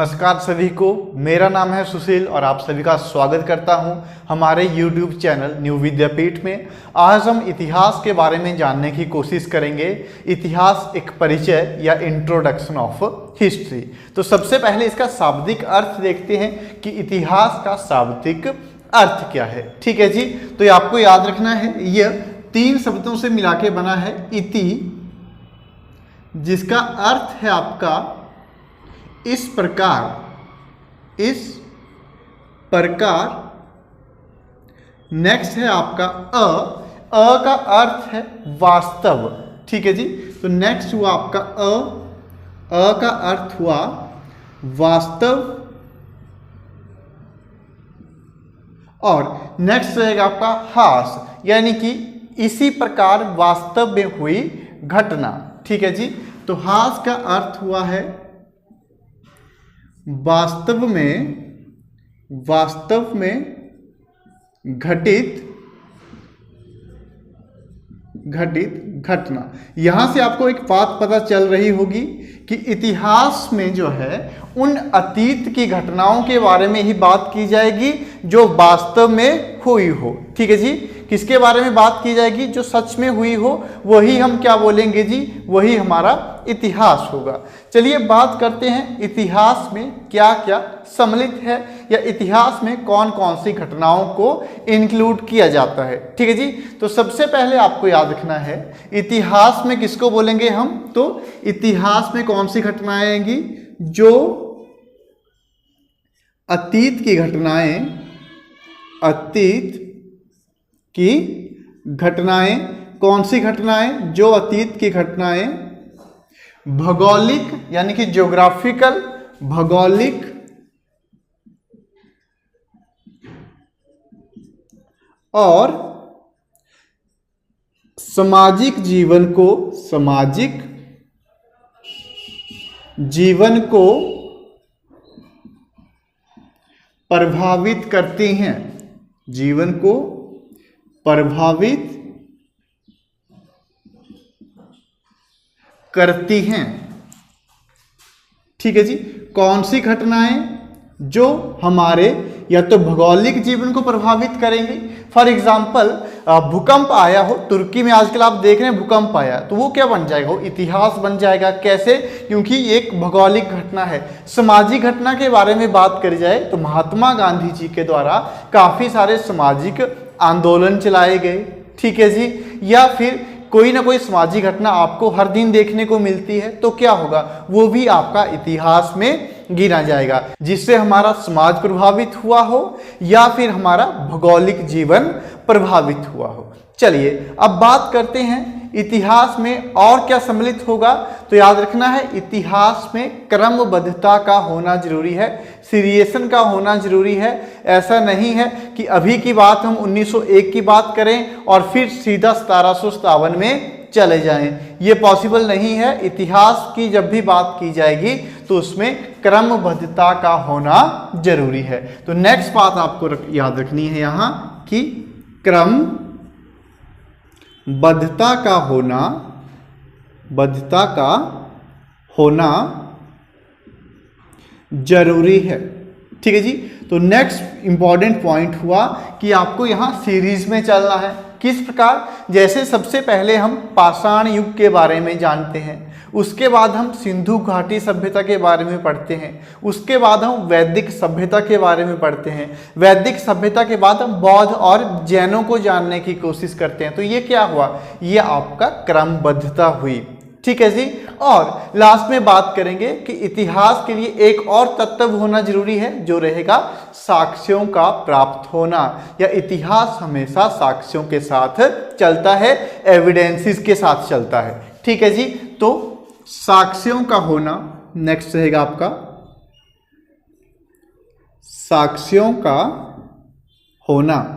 नमस्कार सभी को, मेरा नाम है सुशील और आप सभी का स्वागत करता हूं हमारे YouTube चैनल न्यू विद्यापीठ में। आज हम इतिहास के बारे में जानने की कोशिश करेंगे। इतिहास एक परिचय या इंट्रोडक्शन ऑफ हिस्ट्री। तो सबसे पहले इसका शाब्दिक अर्थ देखते हैं कि इतिहास का शाब्दिक अर्थ क्या है। ठीक है जी, तो ये आपको याद रखना है। यह 3 शब्दों से मिला के बना है इति, जिसका अर्थ है आपका इस प्रकार, इस प्रकार। नेक्स्ट है आपका अ का अर्थ है वास्तव। ठीक है जी, तो नेक्स्ट हुआ आपका अ का अर्थ हुआ वास्तव। और नेक्स्ट रहेगा आपका हास, यानी कि इसी प्रकार वास्तव में हुई घटना। ठीक है जी, तो हास का अर्थ हुआ है वास्तव में घटित घटना। यहां से आपको एक बात पता चल रही होगी कि इतिहास में जो है उन अतीत की घटनाओं के बारे में ही बात की जाएगी जो वास्तव में हुई हो। ठीक है जी, किसके बारे में बात की जाएगी? जो सच में हुई हो, वही हम क्या बोलेंगे जी, वही हमारा इतिहास होगा। चलिए बात करते हैं इतिहास में क्या क्या सम्मिलित है या इतिहास में कौन कौन सी घटनाओं को इंक्लूड किया जाता है। ठीक है जी, तो सबसे पहले आपको याद रखना है इतिहास में किसको बोलेंगे हम, तो इतिहास में कौन सी घटनाएं आएंगी? जो अतीत की घटनाएं, अतीत की घटनाएं। कौन सी घटनाएं? जो अतीत की घटनाएं। भौगोलिक यानी कि ज्योग्राफिकल, भौगोलिक और सामाजिक जीवन को प्रभावित करती हैं, जीवन को प्रभावित करती हैं। ठीक है जी, कौन सी घटनाएं? जो हमारे या तो भौगोलिक जीवन को प्रभावित करेंगे। फॉर एग्जाम्पल भूकंप आया हो, तुर्की में आजकल आप देख रहे हैं भूकंप आया, तो वो क्या बन जाएगा? वो इतिहास बन जाएगा। कैसे? क्योंकि एक भौगोलिक घटना है। सामाजिक घटना के बारे में बात करी जाए तो महात्मा गांधी जी के द्वारा काफी सारे सामाजिक आंदोलन चलाए गए। ठीक है जी, या फिर कोई ना कोई सामाजिक घटना आपको हर दिन देखने को मिलती है, तो क्या होगा? वो भी आपका इतिहास में गिना जाएगा, जिससे हमारा समाज प्रभावित हुआ हो या फिर हमारा भौगोलिक जीवन प्रभावित हुआ हो। चलिए अब बात करते हैं इतिहास में और क्या सम्मिलित होगा। तो याद रखना है इतिहास में क्रमबद्धता का होना जरूरी है, सीरिएशन का होना जरूरी है। ऐसा नहीं है कि अभी की बात हम 1901 की बात करें और फिर सीधा 1757 में चले जाएं, ये पॉसिबल नहीं है। इतिहास की जब भी बात की जाएगी तो उसमें क्रमबद्धता का होना जरूरी है। तो नेक्स्ट बात आपको याद रखनी है यहाँ कि क्रमबद्धता का होना जरूरी है। ठीक है जी, तो नेक्स्ट इंपॉर्टेंट पॉइंट हुआ कि आपको यहाँ सीरीज में चलना है। किस प्रकार? जैसे सबसे पहले हम पाषाण युग के बारे में जानते हैं, उसके बाद हम सिंधु घाटी सभ्यता के बारे में पढ़ते हैं, उसके बाद हम वैदिक सभ्यता के बारे में पढ़ते हैं, वैदिक सभ्यता के बाद हम बौद्ध और जैनों को जानने की कोशिश करते हैं। तो ये क्या हुआ? ये आपका क्रमबद्धता हुई। ठीक है जी, और लास्ट में बात करेंगे कि इतिहास के लिए एक और तत्व होना जरूरी है, जो रहेगा साक्ष्यों का प्राप्त होना। या इतिहास हमेशा साक्ष्यों के साथ चलता है, एविडेंसेस के साथ चलता है। ठीक है जी, तो साक्ष्यों का होना नेक्स्ट रहेगा आपका, साक्ष्यों का होना।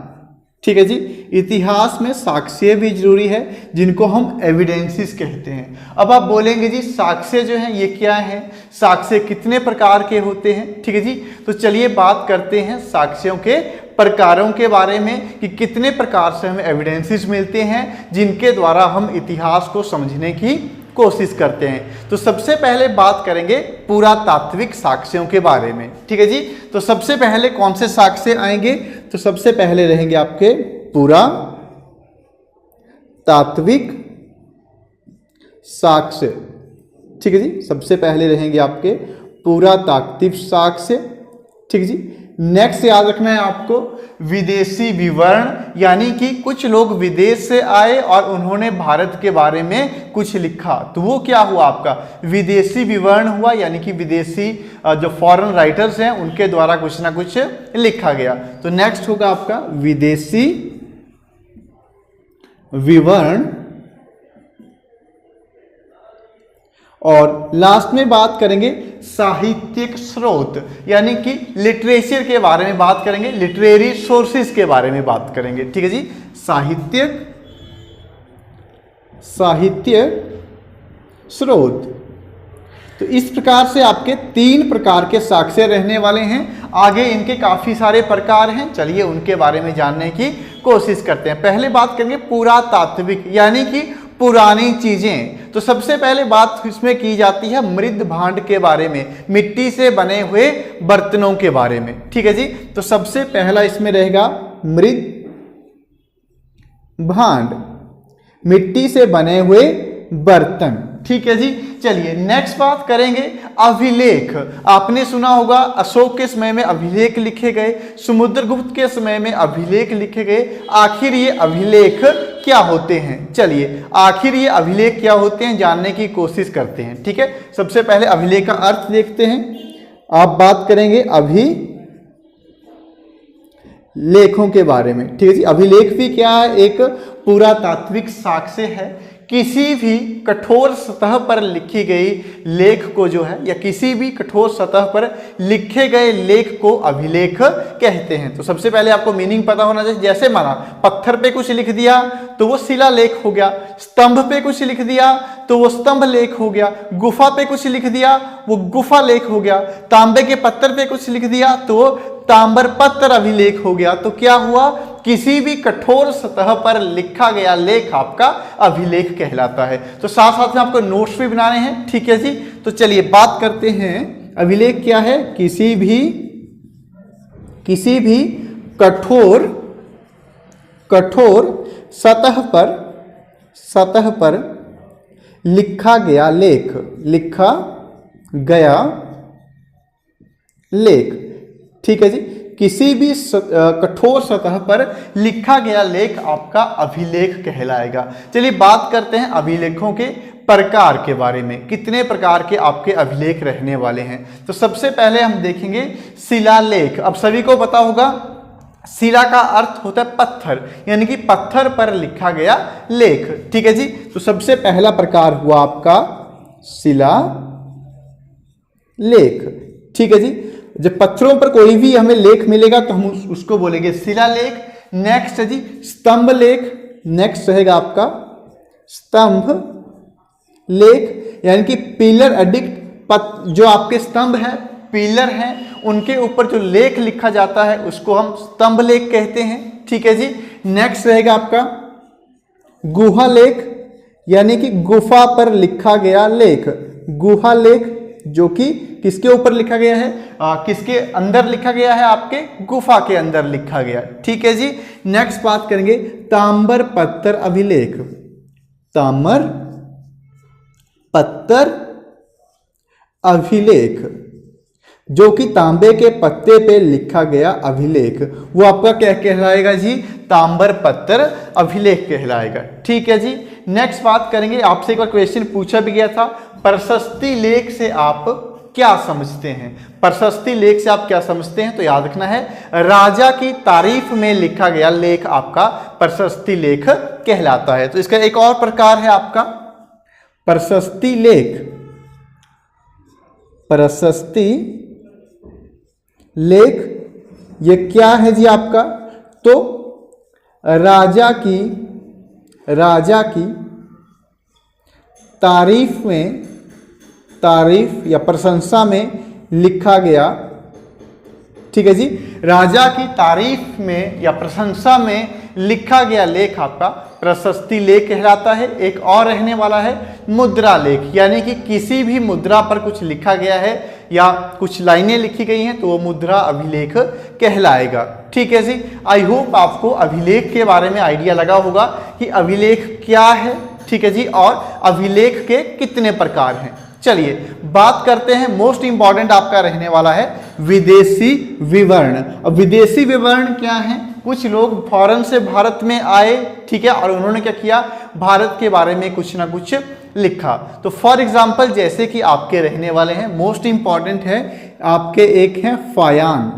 ठीक है जी, इतिहास में साक्ष्य भी जरूरी है, जिनको हम एविडेंसेस कहते हैं। अब आप बोलेंगे जी साक्ष्य जो है ये क्या है, साक्ष्य कितने प्रकार के होते हैं? ठीक है जी, तो चलिए बात करते हैं साक्ष्यों के प्रकारों के बारे में कि कितने प्रकार से हमें एविडेंसेस मिलते हैं जिनके द्वारा हम इतिहास को समझने की कोशिश करते हैं। तो सबसे पहले बात करेंगे पुरातात्विक साक्ष्यों के बारे में, ठीक है जी। तो सबसे पहले कौन से साक्ष्य आएंगे? तो सबसे पहले रहेंगे आपके पुरातात्विक साक्ष्य, ठीक है जी। सबसे पहले रहेंगे आपके पुरातात्विक साक्ष्य, ठीक है जी। नेक्स्ट याद रखना है आपको विदेशी विवरण, यानी कि कुछ लोग विदेश से आए और उन्होंने भारत के बारे में कुछ लिखा, तो वो क्या हुआ? आपका विदेशी विवरण हुआ, यानी कि विदेशी जो फॉरेन राइटर्स हैं उनके द्वारा कुछ ना कुछ लिखा गया। तो नेक्स्ट होगा आपका विदेशी विवरण। और लास्ट में बात करेंगे साहित्यिक स्रोत, यानी कि लिटरेचर के बारे में बात करेंगे, लिटरेरी सोर्सेज के बारे में बात करेंगे, ठीक है जी। साहित्यिक स्रोत। तो इस प्रकार से आपके 3 प्रकार के साक्ष्य रहने वाले हैं। आगे इनके काफी सारे प्रकार हैं, चलिए उनके बारे में जानने की कोशिश करते हैं। पहले बात करेंगे पुरातात्विक, यानी कि पुरानी चीजें। तो सबसे पहले बात इसमें की जाती है मृद भांड के बारे में, मिट्टी से बने हुए बर्तनों के बारे में, ठीक है जी। तो सबसे पहला इसमें रहेगा मृद भांड, मिट्टी से बने हुए बर्तन, ठीक है जी। चलिए नेक्स्ट बात करेंगे अभिलेख। आपने सुना होगा अशोक के समय में अभिलेख लिखे गए, समुद्रगुप्त के समय में अभिलेख लिखे गए। आखिर ये अभिलेख क्या होते हैं? चलिए आखिर ये अभिलेख क्या होते हैं जानने की कोशिश करते हैं, ठीक है। सबसे पहले अभिलेख का अर्थ देखते हैं। आप बात करेंगे अभिलेखों के बारे में, ठीक है जी। अभिलेख भी क्या है? एक पुरातात्विक साक्ष्य है। किसी भी कठोर सतह पर लिखी गई लेख को जो है, या किसी भी कठोर सतह पर लिखे गए लेख को अभिलेख कहते हैं। तो सबसे पहले आपको मीनिंग पता होना चाहिए। जैसे माना पत्थर पे कुछ लिख दिया तो वो शिलालेख हो गया, स्तंभ पे कुछ लिख दिया तो वो स्तंभ लेख हो गया, गुफा पे कुछ लिख दिया वो गुफा लेख हो गया, तांबे के पत्थर पे कुछ लिख दिया तो वो तांबर पत्थर अभिलेख हो गया। तो क्या हुआ? किसी भी कठोर सतह पर लिखा गया लेख आपका अभिलेख कहलाता है। तो साथ साथ में आपको नोट्स भी बनाने हैं, ठीक है जी। तो चलिए बात करते हैं अभिलेख क्या है। किसी भी कठोर सतह पर लिखा गया लेख, ठीक है जी। किसी भी कठोर सतह पर लिखा गया लेख आपका अभिलेख कहलाएगा। चलिए बात करते हैं अभिलेखों के प्रकार के बारे में। कितने प्रकार के आपके अभिलेख रहने वाले हैं? तो सबसे पहले हम देखेंगे शिलालेख। अब सभी को पता होगा शिला का अर्थ होता है पत्थर, यानी कि पत्थर पर लिखा गया लेख, ठीक है जी। तो सबसे पहला प्रकार हुआ आपका शिलालेख, ठीक है जी। जब पत्थरों पर कोई भी हमें लेख मिलेगा तो हम उसको बोलेंगे शिलालेख। नेक्स्ट है जी स्तंभ लेख। नेक्स्ट रहेगा आपका स्तंभ लेख, यानी कि पिलर एडिक्ट, जो आपके स्तंभ है, पिलर हैं, उनके ऊपर जो लेख लिखा जाता है उसको हम स्तंभ लेख कहते हैं, ठीक है जी। नेक्स्ट रहेगा आपका गुहा लेख, यानी कि गुफा पर लिखा गया लेख, गुहा लेख, जो कि किसके ऊपर लिखा गया है? किसके अंदर लिखा गया है? आपके गुफा के अंदर लिखा गया, ठीक है जी। नेक्स्ट बात करेंगे ताम्र पत्थर अभिलेख। ताम्र पत्थर अभिलेख, जो कि तांबे के पत्ते पे लिखा गया अभिलेख, वो आपका क्या कहलाएगा जी? ताम्र पत्थर अभिलेख कहलाएगा, ठीक है जी। नेक्स्ट बात करेंगे, आपसे एक बार क्वेश्चन पूछा भी गया था, प्रशस्ति लेख से आप क्या समझते हैं? प्रशस्ति लेख से आप क्या समझते हैं? तो याद रखना है राजा की तारीफ में लिखा गया लेख आपका प्रशस्ति लेख कहलाता है। तो इसका एक और प्रकार है आपका प्रशस्ति लेख। प्रशस्ति लेख ये क्या है जी आपका? तो राजा की तारीफ या प्रशंसा में लिखा गया, ठीक है जी। राजा की तारीफ में या प्रशंसा में लिखा गया लेख आपका प्रशस्ति लेख कहलाता है। एक और रहने वाला है मुद्रा लेख, यानी कि किसी भी मुद्रा पर कुछ लिखा गया है या कुछ लाइनें लिखी गई हैं तो वो मुद्रा अभिलेख कहलाएगा। ठीक है जी, आई होप आपको अभिलेख के बारे में आइडिया लगा होगा कि अभिलेख क्या है। ठीक है जी, और अभिलेख के कितने प्रकार हैं। चलिए बात करते हैं, मोस्ट इंपॉर्टेंट आपका रहने वाला है विदेशी विवरण। अब विदेशी विवरण क्या है? कुछ लोग फॉरेन से भारत में आए, ठीक है, और उन्होंने क्या किया, भारत के बारे में कुछ ना कुछ लिखा। तो फॉर एग्जाम्पल जैसे कि आपके रहने वाले हैं, मोस्ट इंपॉर्टेंट है आपके, एक है फायान।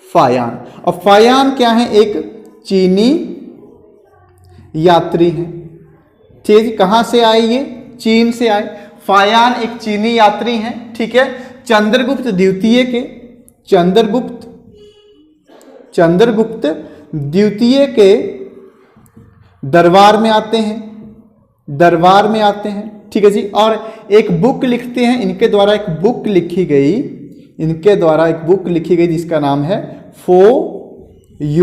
फायान, और फायान क्या है? एक चीनी यात्री है। ठीक, कहां से आए ये? चीन से आए। फायान एक चीनी यात्री हैं। ठीक है, चंद्रगुप्त द्वितीय के, चंद्रगुप्त द्वितीय के दरबार में आते हैं, ठीक है जी, और एक बुक लिखते हैं। इनके द्वारा एक बुक लिखी गई, जिसका नाम है फोयुकी।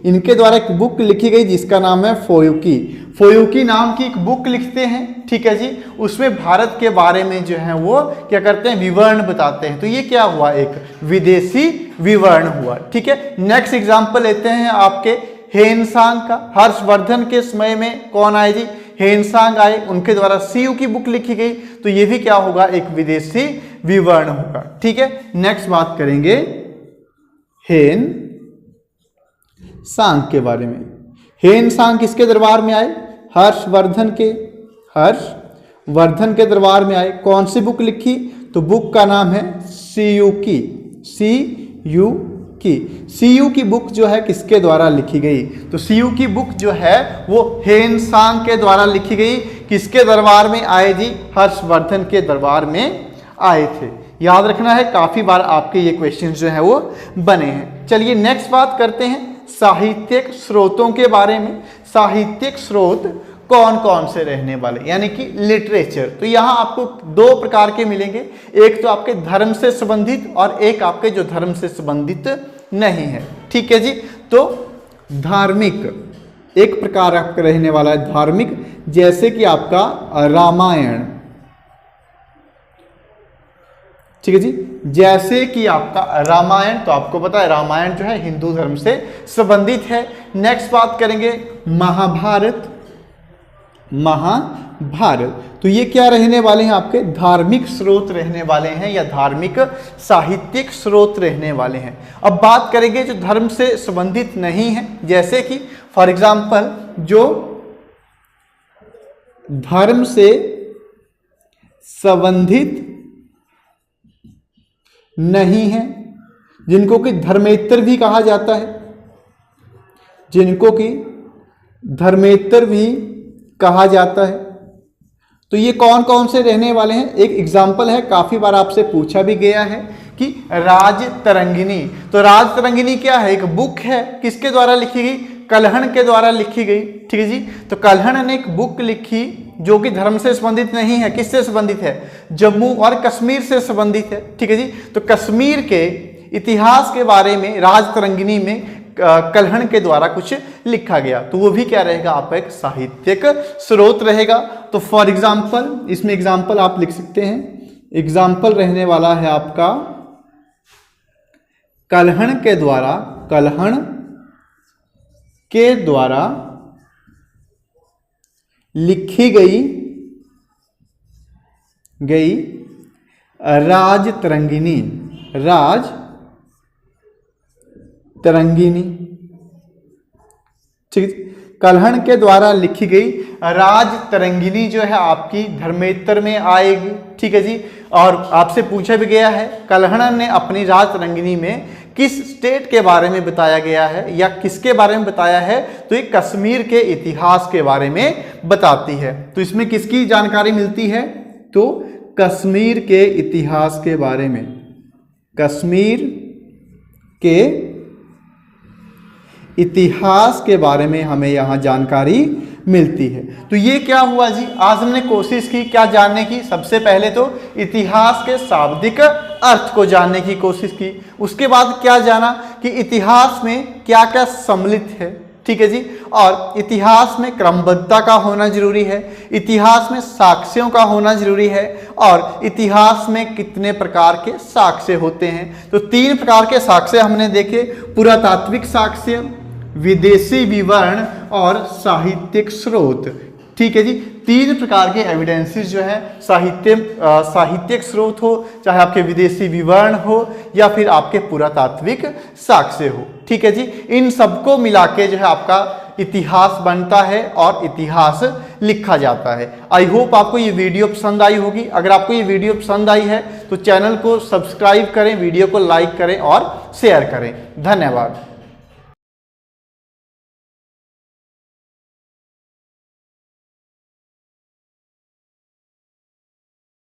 इनके द्वारा एक बुक लिखी गई जिसका नाम है फोयुकी नाम की एक बुक लिखते हैं। ठीक है जी, उसमें भारत के बारे में जो है वो क्या करते हैं, विवरण बताते हैं। तो ये क्या हुआ, एक विदेशी विवरण हुआ। ठीक है, नेक्स्ट एग्जांपल लेते हैं आपके हेनसांग का। हर्षवर्धन के समय में कौन आए जी? हेनसांग आए, उनके द्वारा सीयू की बुक लिखी गई। तो ये भी क्या होगा, एक विदेशी विवरण होगा। ठीक है, नेक्स्ट बात करेंगे हेनसांग के बारे में। हेनसांग किसके दरबार में आए? हर्षवर्धन के दरबार में आए। कौन सी बुक लिखी? तो बुक का नाम है सीयूकी। सीयू की बुक जो है किसके द्वारा लिखी गई? तो सीयू की बुक जो है वो हेनसांग के द्वारा लिखी गई। किसके दरबार में आए जी? हर्षवर्धन के दरबार में आए थे। याद रखना है, काफी बार आपके ये क्वेश्चन जो है वो बने हैं। चलिए नेक्स्ट बात करते हैं साहित्यिक स्रोतों के बारे में। साहित्यिक स्रोत कौन कौन से रहने वाले, यानी कि लिटरेचर। तो यहाँ आपको दो प्रकार के मिलेंगे, एक तो आपके धर्म से संबंधित और एक आपके जो धर्म से संबंधित नहीं है। ठीक है जी, तो धार्मिक एक प्रकार आपका रहने वाला है धार्मिक, जैसे कि आपका रामायण। ठीक है जी, जैसे कि आपका रामायण, तो आपको पता है रामायण जो है हिंदू धर्म से संबंधित है। नेक्स्ट बात करेंगे महाभारत। तो ये क्या रहने वाले हैं, आपके धार्मिक स्रोत रहने वाले हैं या धार्मिक साहित्यिक स्रोत रहने वाले हैं। अब बात करेंगे जो धर्म से संबंधित नहीं है, जैसे कि फॉर एग्जाम्पल जो धर्म से संबंधित नहीं है, जिनको कि धर्मेतर भी कहा जाता है, कहा जाता है। तो ये कौन कौन से रहने वाले हैं? एक एग्जाम्पल है, काफी बार आपसे पूछा भी गया है कि राजतरंगिणी। तो राजतरंगिणी क्या है? एक बुक है, किसके द्वारा लिखी गई? कल्हण के द्वारा लिखी गई। ठीक है जी, तो कल्हण ने एक बुक लिखी जो कि धर्म से संबंधित नहीं है। किससे संबंधित है? जम्मू और कश्मीर से संबंधित है। ठीक है जी, तो कश्मीर के इतिहास के बारे में राजतरंगिणी में कल्हण के द्वारा कुछ लिखा गया। तो वो भी क्या रहेगा, आपका एक साहित्यिक स्रोत रहेगा। तो फॉर एग्जाम्पल, इसमें एग्जाम्पल आप लिख सकते हैं। एग्जाम्पल रहने वाला है आपका कल्हण के द्वारा लिखी गई राजतरंगिणी। ठीक, कल्हण के द्वारा लिखी गई राजतरंगिणी जो है आपकी धर्मेतर में आएगी। ठीक है जी, और आपसे पूछा भी गया है कल्हण ने अपनी राजतरंगिणी में किस स्टेट के बारे में बताया गया है या किसके बारे में बताया है? तो ये कश्मीर के इतिहास के बारे में बताती है। तो इसमें किसकी जानकारी मिलती है? तो कश्मीर के इतिहास के बारे में, कश्मीर के इतिहास के बारे में हमें यहाँ जानकारी मिलती है। तो ये क्या हुआ जी, आज हमने कोशिश की क्या जानने की? सबसे पहले तो इतिहास के शाब्दिक अर्थ को जानने की कोशिश की। उसके बाद क्या जाना कि इतिहास में क्या क्या सम्मिलित है। ठीक है जी। और इतिहास में क्रमबद्धता का होना जरूरी है, इतिहास में साक्ष्यों का होना जरूरी है, और इतिहास में कितने प्रकार के साक्ष्य होते हैं। तो 3 प्रकार के साक्ष्य हमने देखे, पुरातात्विक साक्ष्य, विदेशी विवरण और साहित्यिक स्रोत। ठीक है जी, 3 प्रकार के एविडेंसेस जो है, साहित्यिक स्रोत हो, चाहे आपके विदेशी विवरण हो या फिर आपके पुरातात्विक साक्ष्य हो। ठीक है जी, इन सबको मिला के जो है आपका इतिहास बनता है और इतिहास लिखा जाता है। आई होप आपको ये वीडियो पसंद आई होगी। अगर आपको ये वीडियो पसंद आई है तो चैनल को सब्सक्राइब करें, वीडियो को लाइक करें और शेयर करें। धन्यवाद।